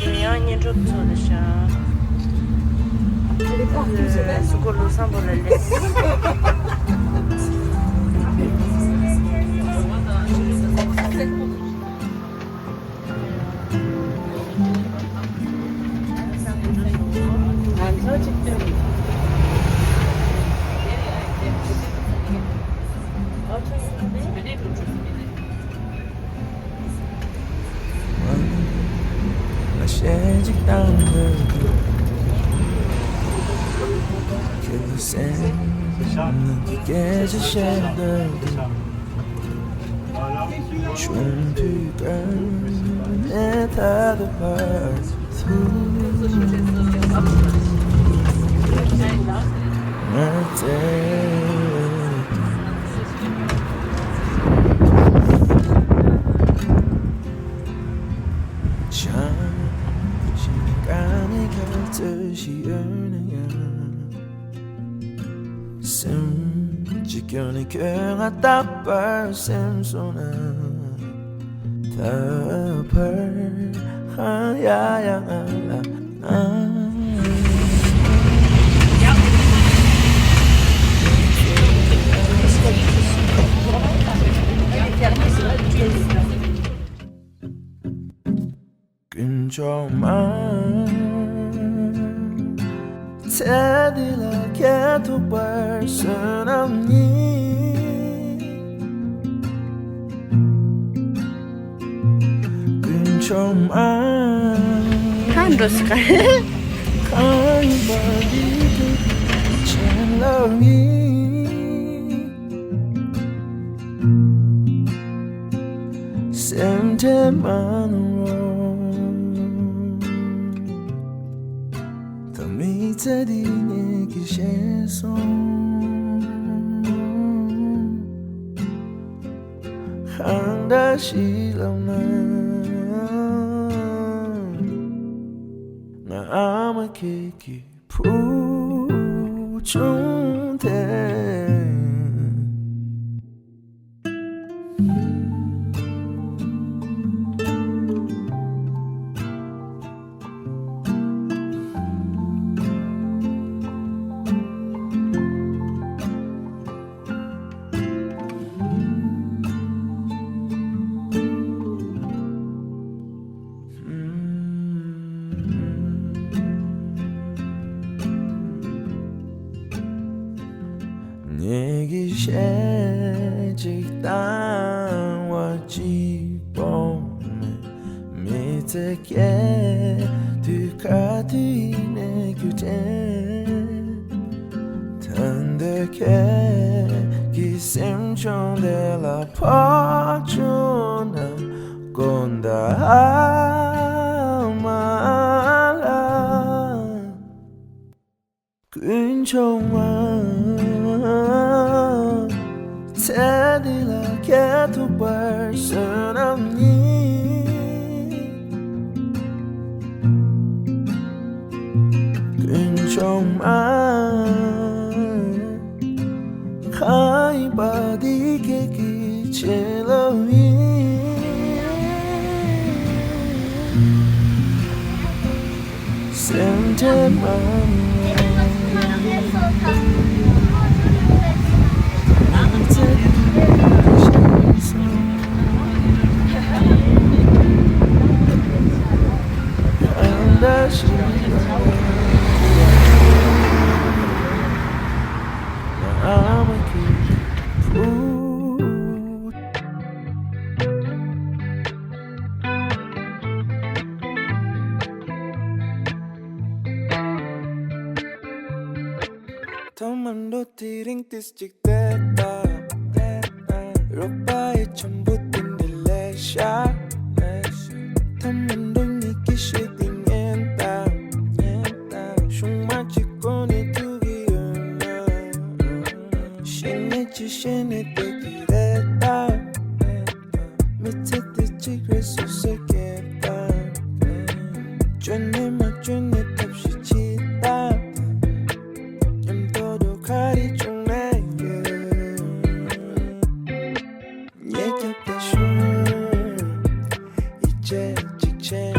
Ogni giotto su quello sambolo lì. 지겨운 cœur à ta peur Simpsona ta peur ya ya 근처만 테디라게도 볼 순 없니 근처만 Quando si 가입어리도 찰러니 샘태만으로 더 밑에디 내기 싫소 한다 싫어나 나 아마 계기 부중대 내기 새직 땅와 지범에 밑에게 뒤까지 내 규제 단대게 기생충 데라 퍼주나 꼰다 말라 근처만 테디라게도 볼 순 없니 근처만 가입어디게 기체러니 샘태만 도만도 티링 디스틱됐다 로빠의 전부 딘딜레샤 도만도 니기 시딩엔다 shumachikoni tugiona shinichi shinite kireta mitete chigre suseketa chone machone tapshichita yamdodo kari chunenge nyekapeshu 이제 직진해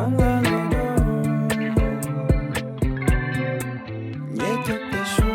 방안으로 얘기해 줘